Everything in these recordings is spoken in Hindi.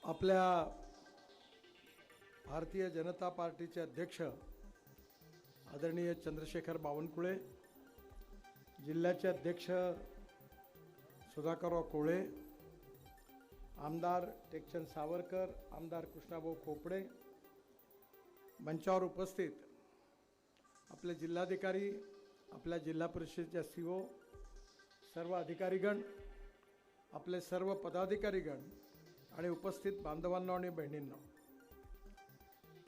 आपल्या भारतीय जनता पार्टीचे अध्यक्ष आदरणीय चंद्रशेखर बावनकुळे, जिल्ह्याचे अध्यक्ष सुधाकरराव कोळे, आमदार टेकचंद सावरकर, आमदार कृष्णाभाऊ खोपडे, मंचावर उपस्थित आपले जिल्हाधिकारी, आपल्या जिल्हा परिषदेच्या सीओ, सर्व अधिकारीगण, आपले सर्व पदाधिकारीगण आणि उपस्थित बांधवांनो आणि बहिणींनो,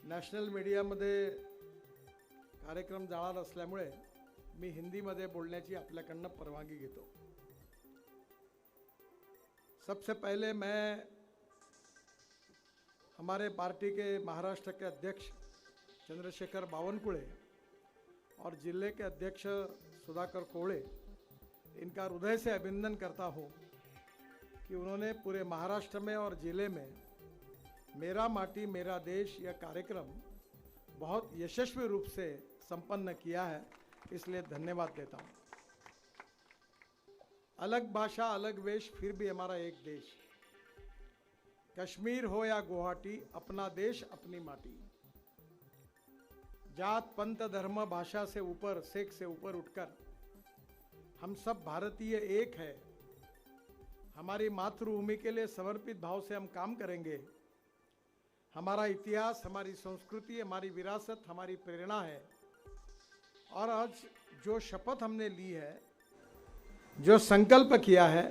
नॅशनल मीडियामध्ये कार्यक्रम जाणार असल्यामुळे मी हिंदीमध्ये बोलण्याची आपल्याकडनं परवानगी घेतो। सबसे पहले मैं हमारे पार्टी के महाराष्ट्र के अध्यक्ष चंद्रशेखर बावनकुळे और जिले के अध्यक्ष सुधाकर कोळे, इनका हृदय से अभिनंदन करता हूँ कि उन्होंने पूरे महाराष्ट्र में और जिले में मेरा माटी मेरा देश यह कार्यक्रम बहुत यशस्वी रूप से संपन्न किया है, इसलिए धन्यवाद देता हूँ। अलग भाषा अलग वेश फिर भी हमारा एक देश, कश्मीर हो या गुवाहाटी, अपना देश अपनी माटी। जात पंथ धर्म भाषा से ऊपर, सेक से ऊपर उठकर हम सब भारतीय एक है। हमारी मातृभूमि के लिए समर्पित भाव से हम काम करेंगे। हमारा इतिहास, हमारी संस्कृति, हमारी विरासत हमारी प्रेरणा है। और आज जो शपथ हमने ली है, जो संकल्प किया है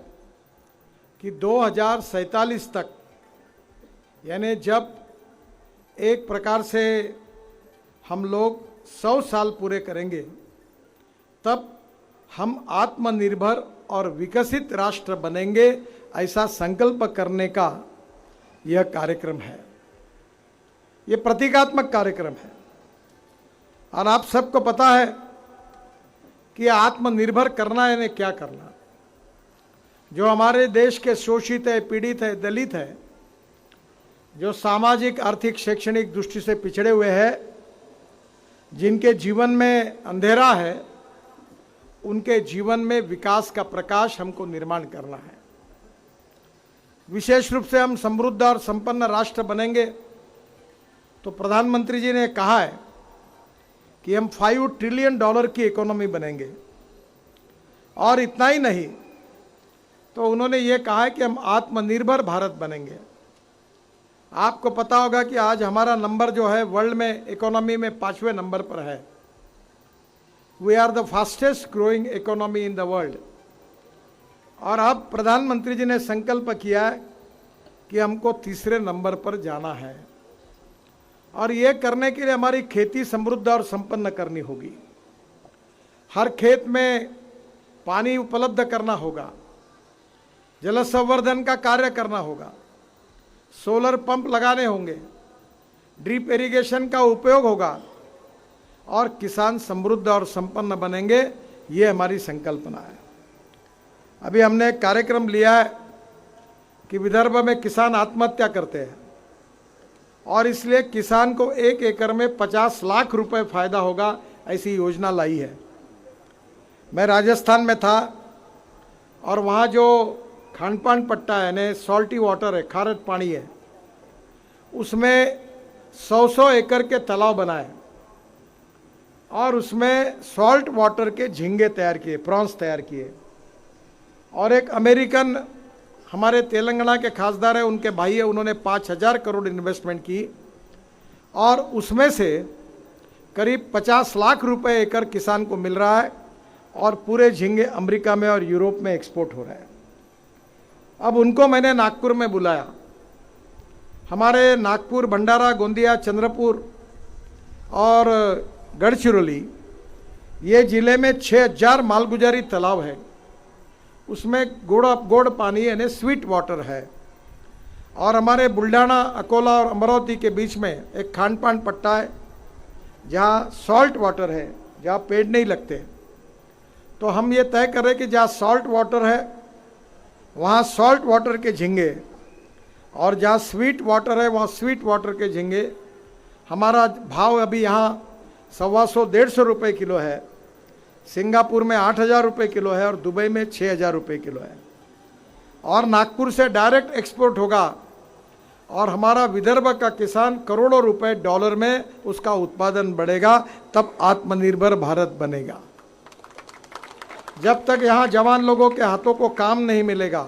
कि 2047 तक, यानी जब एक प्रकार से हम लोग 100 साल पूरे करेंगे, तब हम आत्मनिर्भर और विकसित राष्ट्र बनेंगे, ऐसा संकल्प करने का यह कार्यक्रम है। यह प्रतीकात्मक कार्यक्रम है और आप सबको पता है कि आत्मनिर्भर करना यानी क्या करना। जो हमारे देश के शोषित है, पीड़ित है, दलित है, जो सामाजिक आर्थिक शैक्षणिक दृष्टि से पिछड़े हुए हैं, जिनके जीवन में अंधेरा है, उनके जीवन में विकास का प्रकाश हमको निर्माण करना है। विशेष रूप से हम समृद्ध और संपन्न राष्ट्र बनेंगे तो प्रधानमंत्री जी ने कहा है कि हम $5 ट्रिलियन की इकोनॉमी बनेंगे। और इतना ही नहीं, तो उन्होंने ये कहा है कि हम आत्मनिर्भर भारत बनेंगे। आपको पता होगा कि आज हमारा नंबर जो है वर्ल्ड में इकोनॉमी में 5वें नंबर पर है। We are the fastest growing economy in the world. और अब प्रधानमंत्री जी ने संकल्प किया है कि हमको तीसरे नंबर पर जाना है। और ये करने के लिए हमारी खेती समृद्ध और संपन्न करनी होगी। हर खेत में पानी उपलब्ध करना होगा, जल संवर्धन का कार्य करना होगा, सोलर पंप लगाने होंगे, ड्रिप इरिगेशन का उपयोग होगा और किसान समृद्ध और संपन्न बनेंगे। ये हमारी संकल्पना है। अभी हमने एक कार्यक्रम लिया है कि विदर्भ में किसान आत्महत्या करते हैं और इसलिए किसान को 1 एकड़ में 50 लाख रुपए फायदा होगा, ऐसी योजना लाई है। मैं राजस्थान में था और वहाँ जो खानपान पट्टा है, यानी सॉल्टी वाटर है, खारट पानी है, उसमें 100 एकड़ के तालाब बनाए और उसमें सॉल्ट वाटर के झींगे तैयार किए, प्रॉन्स तैयार किए। और एक अमेरिकन हमारे तेलंगाना के खासदार है, उनके भाई है, उन्होंने 5000 करोड़ इन्वेस्टमेंट की और उसमें से करीब 50 लाख रुपए एकड़ किसान को मिल रहा है और पूरे झींगे अमेरिका में और यूरोप में एक्सपोर्ट हो रहे हैं। अब उनको मैंने नागपुर में बुलाया। हमारे नागपुर, भंडारा, गोंदिया, चंद्रपुर और गढ़चिरौली, ये ज़िले में 6000 मालगुजारी तालाब है। उसमें गोड़ पानी यानी स्वीट वाटर है। और हमारे बुल्ढाना, अकोला और अमरावती के बीच में एक खानपान पट्टा है जहाँ सॉल्ट वाटर है, जहाँ पेड़ नहीं लगते। तो हम ये तय कर रहे कि जहाँ सॉल्ट वाटर है वहाँ सॉल्ट वाटर के झींगे और जहाँ स्वीट वाटर है वहाँ स्वीट वाटर के झींगे। हमारा भाव अभी यहाँ 125-150 रुपये किलो है, सिंगापुर में 8000 रुपये किलो है और दुबई में 6000 रुपये किलो है। और नागपुर से डायरेक्ट एक्सपोर्ट होगा और हमारा विदर्भ का किसान करोड़ों रुपए डॉलर में उसका उत्पादन बढ़ेगा, तब आत्मनिर्भर भारत बनेगा। जब तक यहाँ जवान लोगों के हाथों को काम नहीं मिलेगा,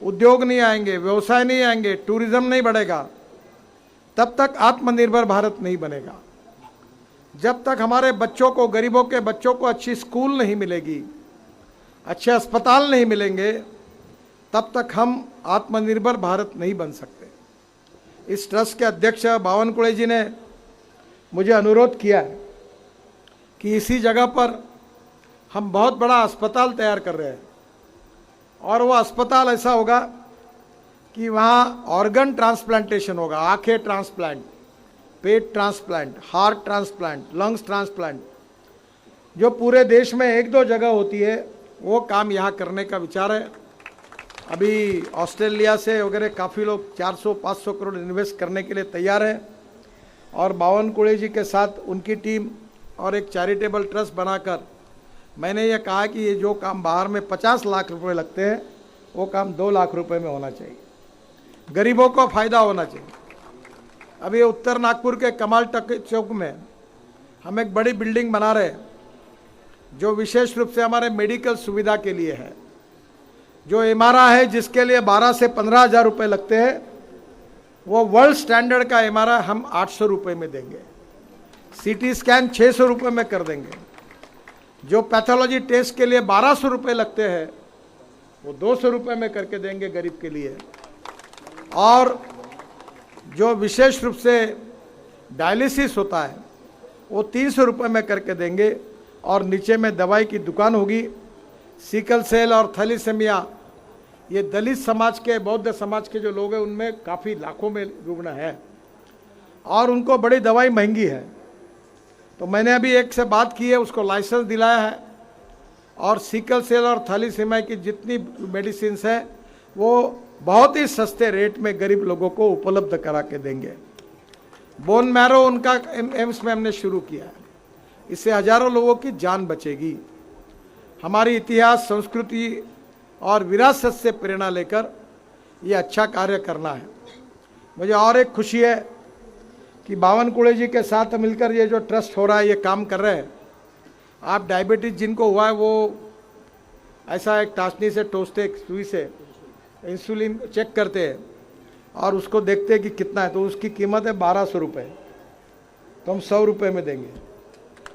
उद्योग नहीं आएंगे, व्यवसाय नहीं आएंगे, टूरिज्म नहीं बढ़ेगा, तब तक आत्मनिर्भर भारत नहीं बनेगा। जब तक हमारे बच्चों को, गरीबों के बच्चों को अच्छी स्कूल नहीं मिलेगी, अच्छे अस्पताल नहीं मिलेंगे, तब तक हम आत्मनिर्भर भारत नहीं बन सकते। इस ट्रस्ट के अध्यक्ष बावनकुळे जी ने मुझे अनुरोध किया है कि इसी जगह पर हम बहुत बड़ा अस्पताल तैयार कर रहे हैं, और वो अस्पताल ऐसा होगा कि वहाँ ऑर्गन ट्रांसप्लांटेशन होगा, आंखें ट्रांसप्लांट, पेट transplant, heart transplant, lungs transplant, जो पूरे देश में एक दो जगह होती है, वो काम यहाँ करने का विचार है। अभी ऑस्ट्रेलिया से वगैरह काफ़ी लोग 400-500 करोड़ इन्वेस्ट करने के लिए तैयार हैं, और बावनकुळे जी के साथ उनकी टीम और एक चैरिटेबल ट्रस्ट बनाकर मैंने ये कहा कि ये जो काम बाहर में 50 लाख रुपए लगते हैं, वो काम 2 लाख रुपए में होना चाहिए, गरीबों को फ़ायदा होना चाहिए। अभी उत्तर नागपुर के कमाल चौक में हम एक बड़ी बिल्डिंग बना रहे हैं, जो विशेष रूप से हमारे मेडिकल सुविधा के लिए है। जो एमआरआई है, जिसके लिए 12 से 15 हज़ार रुपये लगते हैं, वो वर्ल्ड स्टैंडर्ड का एमआरआई हम 800 रुपये में देंगे। सीटी स्कैन 600 रुपये में कर देंगे। जो पैथोलॉजी टेस्ट के लिए 1200 रुपये लगते हैं, वो 200 रुपये में करके देंगे गरीब के लिए। और जो विशेष रूप से डायलिसिस होता है, वो 300 रुपये में करके देंगे। और नीचे में दवाई की दुकान होगी। सिकल सेल और थैलीसेमिया, ये दलित समाज के, बौद्ध समाज के जो लोग हैं, उनमें काफ़ी लाखों में रुग्ण है, और उनको बड़ी दवाई महंगी है। तो मैंने अभी एक से बात की है, उसको लाइसेंस दिलाया है, और सिकल सेल और थैलीसेमिया की जितनी मेडिसिन है, वो बहुत ही सस्ते रेट में गरीब लोगों को उपलब्ध करा के देंगे। बोन मैरो उनका एम्स में हमने शुरू किया है। इससे हजारों लोगों की जान बचेगी। हमारी इतिहास, संस्कृति और विरासत से प्रेरणा लेकर ये अच्छा कार्य करना है। मुझे और एक खुशी है कि बावनकुळे जी के साथ मिलकर ये जो ट्रस्ट हो रहा है, ये काम कर रहे हैं। आप डायबिटीज जिनको हुआ है, वो ऐसा एक टाचनी से टोसते, एक सुई से इंसुलिन चेक करते हैं और उसको देखते हैं कि कितना है, तो उसकी कीमत है 1200 रुपये, तो हम 100 रुपये में देंगे।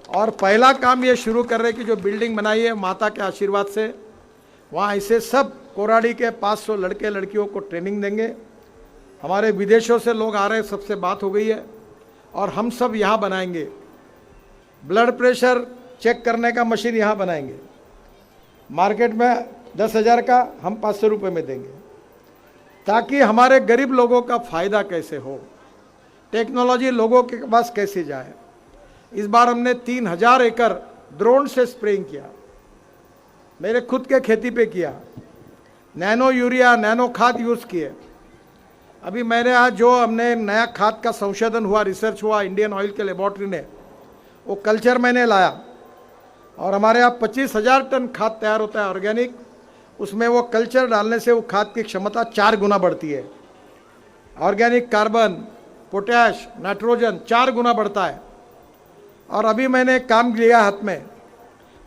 और पहला काम ये शुरू कर रहे हैं कि जो बिल्डिंग बनाई है माता के आशीर्वाद से, वहाँ ऐसे सब कोराड़ी के 500 लड़के लड़कियों को ट्रेनिंग देंगे। हमारे विदेशों से लोग आ रहे हैं, सबसे बात हो गई है, और हम सब यहाँ बनाएंगे। ब्लड प्रेशर चेक करने का मशीन यहाँ बनाएंगे। मार्केट में 10,000 का हम 500 रुपये में देंगे, ताकि हमारे गरीब लोगों का फ़ायदा कैसे हो, टेक्नोलॉजी लोगों के पास कैसे जाए। इस बार हमने 3000 एकड़ ड्रोन से स्प्रेइंग किया, मेरे खुद के खेती पे किया। नैनो यूरिया, नैनो खाद यूज़ किए। अभी मेरे यहाँ जो हमने नया खाद का संशोधन हुआ, रिसर्च हुआ इंडियन ऑयल के लेबॉर्ट्री ने, वो कल्चर मैंने लाया, और हमारे यहाँ 25,000 टन खाद तैयार होता है ऑर्गेनिक। उसमें वो कल्चर डालने से वो खाद की क्षमता 4 गुना बढ़ती है। ऑर्गेनिक कार्बन, पोटैश, नाइट्रोजन 4 गुना बढ़ता है। और अभी मैंने एक काम लिया हाथ में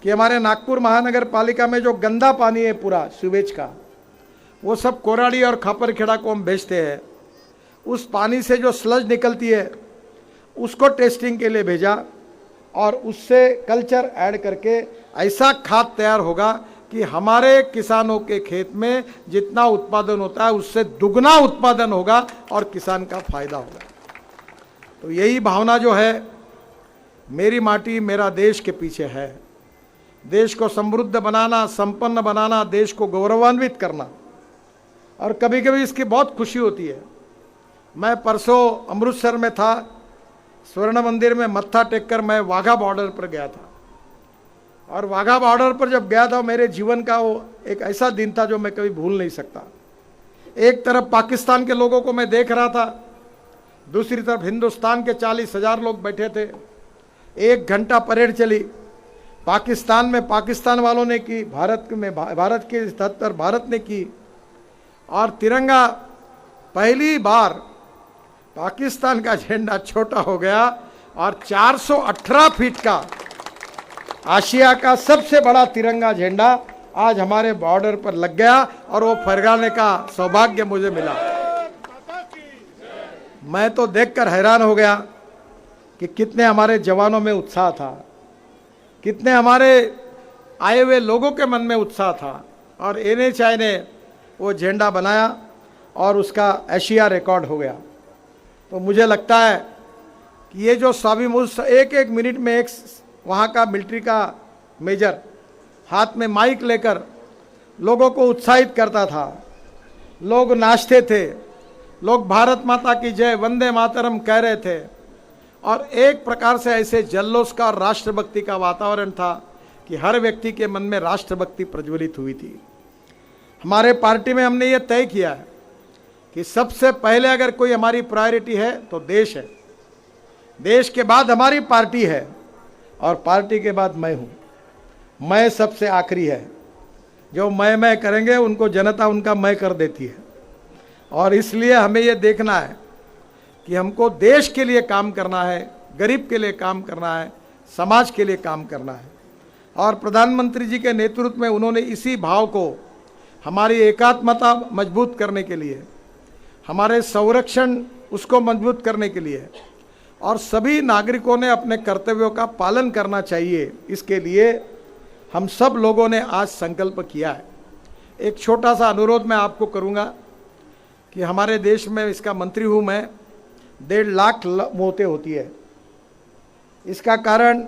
कि हमारे नागपुर महानगर पालिका में जो गंदा पानी है पूरा सीवेज का, वो सब कोराड़ी और खापरखेड़ा को हम भेजते हैं। उस पानी से जो स्लज निकलती है, उसको टेस्टिंग के लिए भेजा, और उससे कल्चर ऐड करके ऐसा खाद तैयार होगा कि हमारे किसानों के खेत में जितना उत्पादन होता है, उससे दुगना उत्पादन होगा और किसान का फायदा होगा। तो यही भावना जो है, मेरी माटी मेरा देश के पीछे है। देश को समृद्ध बनाना, संपन्न बनाना, देश को गौरवान्वित करना। और कभी कभी इसकी बहुत खुशी होती है। मैं परसों अमृतसर में था, स्वर्ण मंदिर में मत्था टेक कर मैं वाघा बॉर्डर पर गया था। और वाघा बॉर्डर पर जब गया था, मेरे जीवन का वो एक ऐसा दिन था जो मैं कभी भूल नहीं सकता। एक तरफ पाकिस्तान के लोगों को मैं देख रहा था, दूसरी तरफ हिंदुस्तान के 40,000 लोग बैठे थे। 1 घंटा परेड चली। पाकिस्तान में पाकिस्तान वालों ने की, भारत में भारत के स्तर पर भारत ने की, और तिरंगा पहली बार पाकिस्तान का झंडा छोटा हो गया और 418 फीट का आशिया का सबसे बड़ा तिरंगा झंडा आज हमारे बॉर्डर पर लग गया और वो फहराने का सौभाग्य मुझे मिला। मैं तो देखकर हैरान हो गया कि कितने हमारे जवानों में उत्साह था, कितने हमारे आए हुए लोगों के मन में उत्साह था। और NHI ने वो झंडा बनाया और उसका एशिया रिकॉर्ड हो गया। तो मुझे लगता है कि ये जो स्वाभिमान एक एक मिनट में एक वहाँ का मिलिट्री का मेजर हाथ में माइक लेकर लोगों को उत्साहित करता था, लोग नाचते थे, लोग भारत माता की जय वंदे मातरम कह रहे थे और एक प्रकार से ऐसे जल्लोष का और राष्ट्रभक्ति का वातावरण था कि हर व्यक्ति के मन में राष्ट्रभक्ति प्रज्वलित हुई थी। हमारे पार्टी में हमने ये तय किया है कि सबसे पहले अगर कोई हमारी प्रायोरिटी है तो देश है, देश के बाद हमारी पार्टी है और पार्टी के बाद मैं हूँ। मैं सबसे आखिरी है। जो मैं करेंगे उनको जनता उनका मैं कर देती है और इसलिए हमें ये देखना है कि हमको देश के लिए काम करना है, गरीब के लिए काम करना है, समाज के लिए काम करना है। और प्रधानमंत्री जी के नेतृत्व में उन्होंने इसी भाव को हमारी एकात्मता मजबूत करने के लिए, हमारे संरक्षण उसको मजबूत करने के लिए और सभी नागरिकों ने अपने कर्तव्यों का पालन करना चाहिए, इसके लिए हम सब लोगों ने आज संकल्प किया है। एक छोटा सा अनुरोध मैं आपको करूंगा कि हमारे देश में, इसका मंत्री हूं मैं, 1.5 लाख मौतें होती है। इसका कारण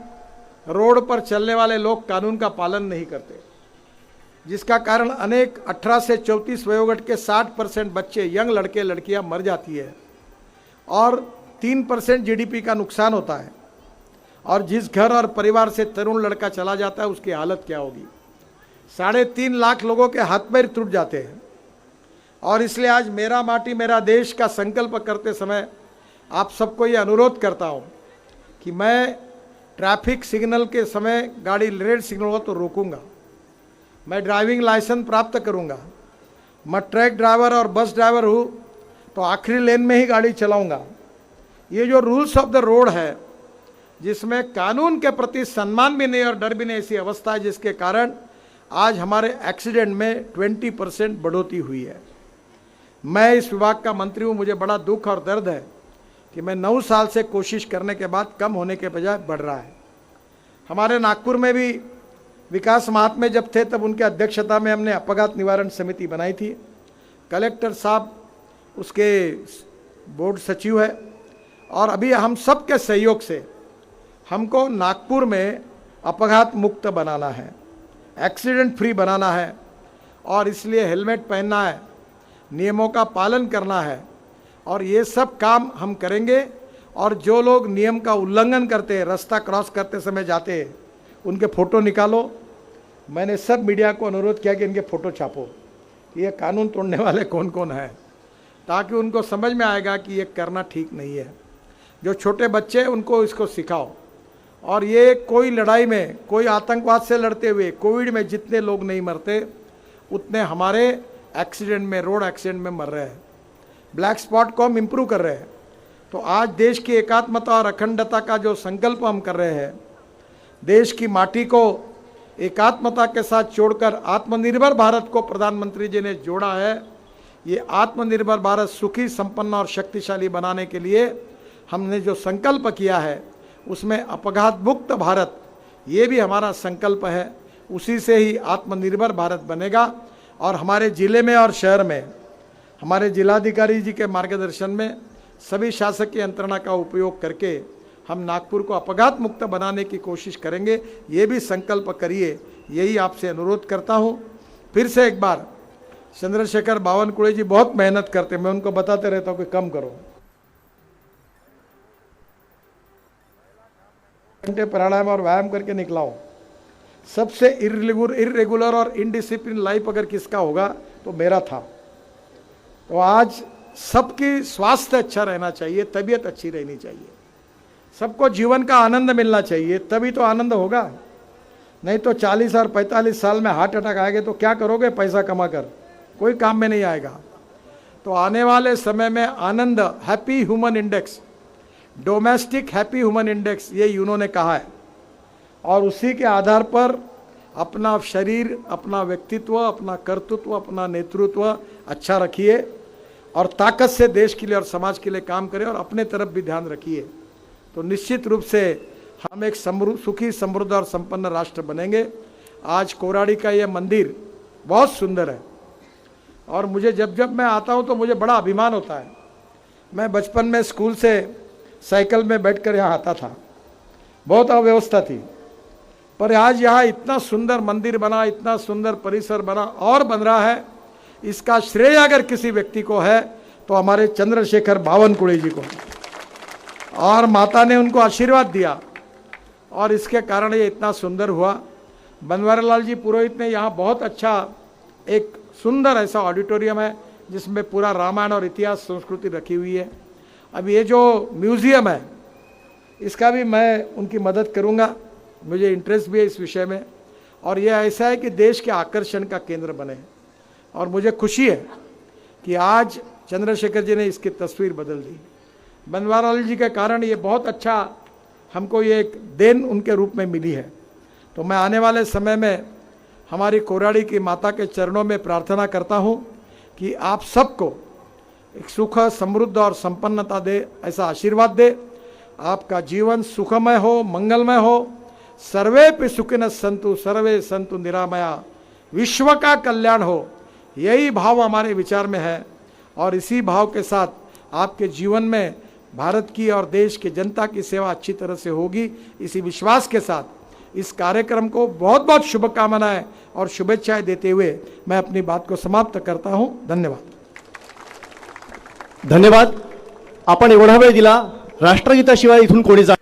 रोड पर चलने वाले लोग कानून का पालन नहीं करते, जिसका कारण अनेक 18 से 34 वयोगट के 60% बच्चे, यंग लड़के लड़कियां मर जाती है और 3% GDP का नुकसान होता है। और जिस घर और परिवार से तरुण लड़का चला जाता है उसकी हालत क्या होगी। 3.5 लाख लोगों के हाथ पैर टूट जाते हैं। और इसलिए आज मेरा माटी मेरा देश का संकल्प करते समय आप सबको ये अनुरोध करता हूँ कि मैं ट्रैफिक सिग्नल के समय गाड़ी रेड सिग्नल हो तो रोकूंगा, मैं ड्राइविंग लाइसेंस प्राप्त करूंगा, मैं ट्रक ड्राइवर और बस ड्राइवर हूँ तो आखिरी लेन में ही गाड़ी चलाऊंगा। ये जो रूल्स ऑफ द रोड है, जिसमें कानून के प्रति सम्मान भी नहीं और डर भी नहीं, ऐसी अवस्था है जिसके कारण आज हमारे एक्सीडेंट में 20% बढ़ोतरी हुई है। मैं इस विभाग का मंत्री हूँ, मुझे बड़ा दुख और दर्द है कि मैं 9 साल से कोशिश करने के बाद कम होने के बजाय बढ़ रहा है। हमारे नागपुर में भी विकास महात्मे जब थे तब उनके अध्यक्षता में हमने अपघात निवारण समिति बनाई थी। कलेक्टर साहब उसके बोर्ड सचिव है और अभी हम सब के सहयोग से हमको नागपुर में अपघात मुक्त बनाना है, एक्सीडेंट फ्री बनाना है और इसलिए हेलमेट पहनना है, नियमों का पालन करना है और ये सब काम हम करेंगे। और जो लोग नियम का उल्लंघन करते हैं, रास्ता क्रॉस करते समय जाते हैं, उनके फ़ोटो निकालो। मैंने सब मीडिया को अनुरोध किया कि इनके फ़ोटो छापो, ये कानून तोड़ने वाले कौन कौन हैं, ताकि उनको समझ में आएगा कि ये करना ठीक नहीं है। जो छोटे बच्चे हैं उनको इसको सिखाओ। और ये कोई लड़ाई में, कोई आतंकवाद से लड़ते हुए कोविड में जितने लोग नहीं मरते उतने हमारे एक्सीडेंट में, रोड एक्सीडेंट में मर रहे हैं। ब्लैक स्पॉट को हम इम्प्रूव कर रहे हैं। तो आज देश की एकात्मता और अखंडता का जो संकल्प हम कर रहे हैं, देश की माटी को एकात्मता के साथ जोड़कर आत्मनिर्भर भारत को प्रधानमंत्री जी ने जोड़ा है। ये आत्मनिर्भर भारत सुखी, संपन्न और शक्तिशाली बनाने के लिए हमने जो संकल्प किया है उसमें अपघात मुक्त भारत, ये भी हमारा संकल्प है। उसी से ही आत्मनिर्भर भारत बनेगा। और हमारे ज़िले में और शहर में हमारे जिलाधिकारी जी के मार्गदर्शन में सभी शासकीय यंत्रणा का उपयोग करके हम नागपुर को अपघात मुक्त बनाने की कोशिश करेंगे। ये भी संकल्प करिए, यही आपसे अनुरोध करता हूँ। फिर से एक बार चंद्रशेखर बावनकुळे जी बहुत मेहनत करते, मैं उनको बताते रहता हूँ कि कम करो, घंटे प्राणायाम और व्यायाम करके निकला हूँ। सबसे इरेगुलर और इनडिसिप्लिन लाइफ अगर किसका होगा तो मेरा था। तो आज सबकी स्वास्थ्य अच्छा रहना चाहिए, तबीयत अच्छी रहनी चाहिए, सबको जीवन का आनंद मिलना चाहिए, तभी तो आनंद होगा। नहीं तो 40 और 45 साल में हार्ट अटैक आएगा तो क्या करोगे पैसा कमा कर, कोई काम में नहीं आएगा। तो आने वाले समय में आनंद happy human index, domestic happy human index, ये यूनो ने कहा है, और उसी के आधार पर अपना शरीर, अपना व्यक्तित्व, अपना कर्तृत्व, अपना नेतृत्व अच्छा रखिए और ताकत से देश के लिए और समाज के लिए काम करें और अपने तरफ भी ध्यान रखिए। तो निश्चित रूप से हम एक सुखी, समृद्ध और संपन्न राष्ट्र बनेंगे। आज कोराड़ी का ये मंदिर बहुत सुंदर है और मुझे जब जब मैं आता हूँ तो मुझे बड़ा अभिमान होता है। मैं बचपन में स्कूल से साइकिल में बैठकर यहाँ आता था, बहुत अव्यवस्था थी, पर आज यहाँ इतना सुंदर मंदिर बना, इतना सुंदर परिसर बना और बन रहा है। इसका श्रेय अगर किसी व्यक्ति को है तो हमारे चंद्रशेखर बावनकुळे जी को, और माता ने उनको आशीर्वाद दिया और इसके कारण ये इतना सुंदर हुआ। बनवारीलाल जी पुरोहित ने यहाँ बहुत अच्छा एक सुंदर ऐसा ऑडिटोरियम है जिसमें पूरा रामायण और इतिहास संस्कृति रखी हुई है। अब ये जो म्यूज़ियम है इसका भी मैं उनकी मदद करूँगा, मुझे इंटरेस्ट भी है इस विषय में, और ये ऐसा है कि देश के आकर्षण का केंद्र बने। और मुझे खुशी है कि आज चंद्रशेखर जी ने इसकी तस्वीर बदल दी। बनवारीलाल जी के कारण ये बहुत अच्छा हमको ये एक देन उनके रूप में मिली है। तो मैं आने वाले समय में हमारी कोराड़ी की माता के चरणों में प्रार्थना करता हूँ कि आप सबको एक सुख, समृद्ध और संपन्नता दे, ऐसा आशीर्वाद दे। आपका जीवन सुखमय हो, मंगलमय हो। सर्वेपि सुखिनः सन्तु, सर्वे सन्तु निरामया, विश्व का कल्याण हो, यही भाव हमारे विचार में है। और इसी भाव के साथ आपके जीवन में भारत की और देश की जनता की सेवा अच्छी तरह से होगी, इसी विश्वास के साथ इस कार्यक्रम को बहुत बहुत शुभकामनाएं और शुभेच्छाएं देते हुए मैं अपनी बात को समाप्त करता हूं। धन्यवाद। धन्यवाद। आपण एवढा वेळ दिला। राष्ट्रगीताशिवाय इथून कोणी जा